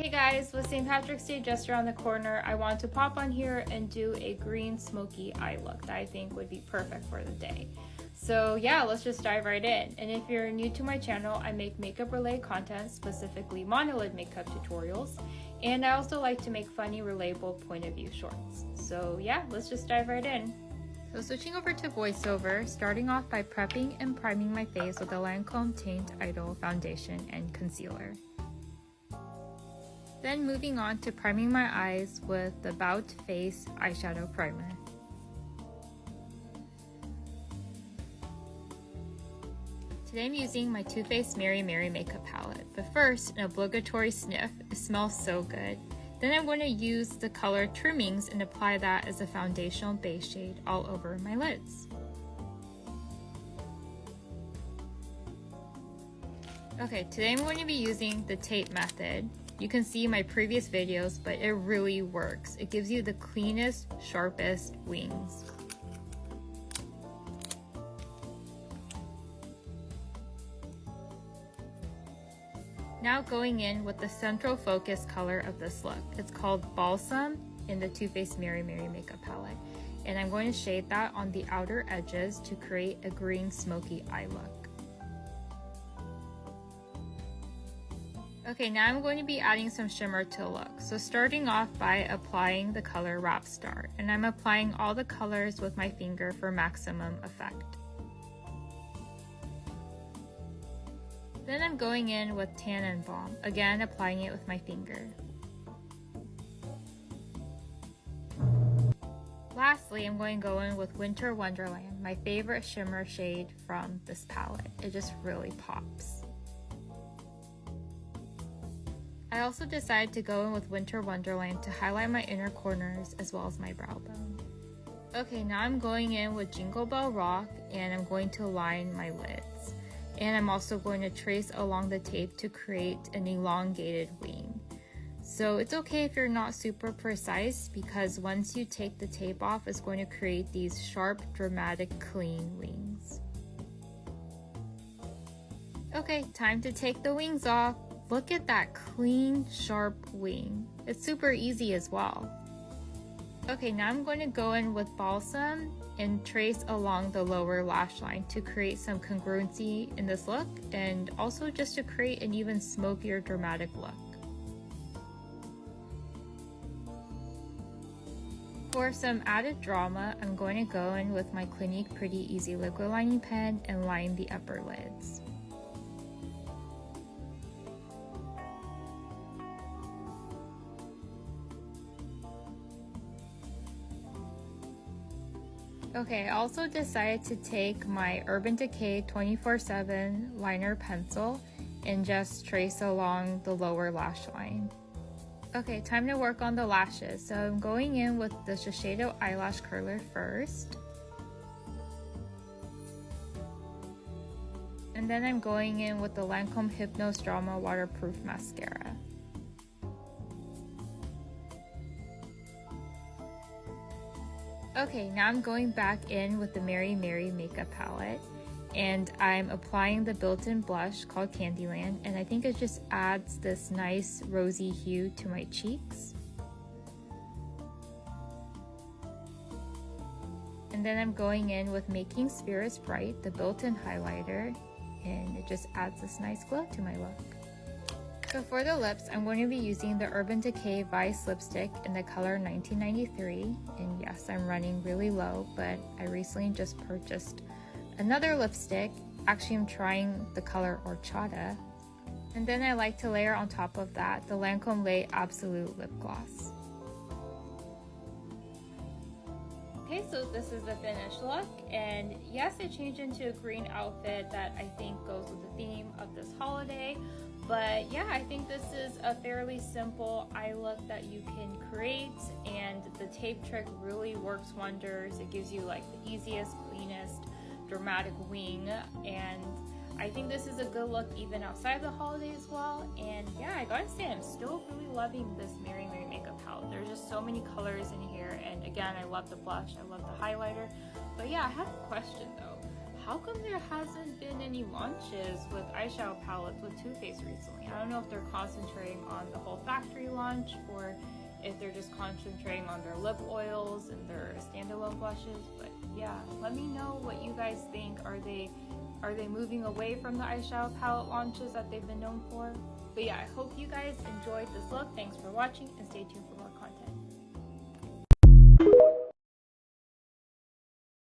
Hey guys, with St. Patrick's Day just around the corner, I want to pop on here and do a green smoky eye look that I think would be perfect for the day. So yeah, let's just dive right in. And if you're new to my channel, I make makeup related content, specifically Monolid makeup tutorials. And I also like to make funny, relatable point of view shorts. So yeah, let's just dive right in. So switching over to voiceover, starting off by prepping and priming my face with the Lancome Teint Idole foundation and concealer. Then moving on to priming my eyes with the Face Eyeshadow primer. Today I'm using my Too Faced Mary Mary makeup palette, but first an obligatory sniff. It smells so good. Then I'm going to use the color Trimmings and apply that as a foundational base shade all over my lids. Okay, today I'm going to be using the tape method. You can see my previous videos, but it really works. It gives you the cleanest, sharpest wings. Now going in with the central focus color of this look. It's called Balsam in the Too Faced Mary Mary makeup palette. And I'm going to shade that on the outer edges to create a green smoky eye look. Okay, now I'm going to be adding some shimmer to the look. So starting off by applying the color Rap Star. And I'm applying all the colors with my finger for maximum effect. Then I'm going in with Tan and Balm, again applying it with my finger. Lastly, I'm going to go in with Winter Wonderland, my favorite shimmer shade from this palette. It just really pops. I also decided to go in with Winter Wonderland to highlight my inner corners as well as my brow bone. Okay, now I'm going in with Jingle Bell Rock and I'm going to line my lids. And I'm also going to trace along the tape to create an elongated wing. So it's okay if you're not super precise because once you take the tape off, it's going to create these sharp, dramatic, clean wings. Okay, time to take the wings off. Look at that clean, sharp wing. It's super easy as well. Okay, now I'm going to go in with Balsam and trace along the lower lash line to create some congruency in this look and also just to create an even smokier, dramatic look. For some added drama, I'm going to go in with my Clinique Pretty Easy liquid lining pen and line the upper lids. Okay, I also decided to take my Urban Decay 24/7 liner pencil and just trace along the lower lash line. Okay, time to work on the lashes. So I'm going in with the Shiseido eyelash curler first. And then I'm going in with the Lancome Hypnose Drama Waterproof Mascara. Okay, now I'm going back in with the Mary Mary makeup palette and I'm applying the built-in blush called Candyland and I think it just adds this nice rosy hue to my cheeks. And then I'm going in with Making Spirits Bright, the built-in highlighter, and it just adds this nice glow to my look. So for the lips, I'm going to be using the Urban Decay Vice lipstick in the color 1993. And yes, I'm running really low, but I recently just purchased another lipstick. Actually, I'm trying the color Horchata. And then I like to layer on top of that the Lancome Absolute Lip Gloss. Okay, so this is the finished look. And yes, it changed into a green outfit that I think goes with the theme of this holiday. But yeah, I think this is a fairly simple eye look that you can create and the tape trick really works wonders. It gives you like the easiest, cleanest, dramatic wing and I think this is a good look even outside of the holiday as well. And yeah, I gotta say I'm still really loving this Mary Mary makeup palette. There's just so many colors in here and again, I love the blush, I love the highlighter. But yeah, I have a question though. how come there hasn't been any launches with eyeshadow palettes with Too Faced recently? I don't know if they're concentrating on the whole factory launch or if they're just concentrating on their lip oils and their standalone blushes. But yeah, let me know what you guys think. Are they moving away from the eyeshadow palette launches that they've been known for? But yeah, I hope you guys enjoyed this look. Thanks for watching and stay tuned for more content.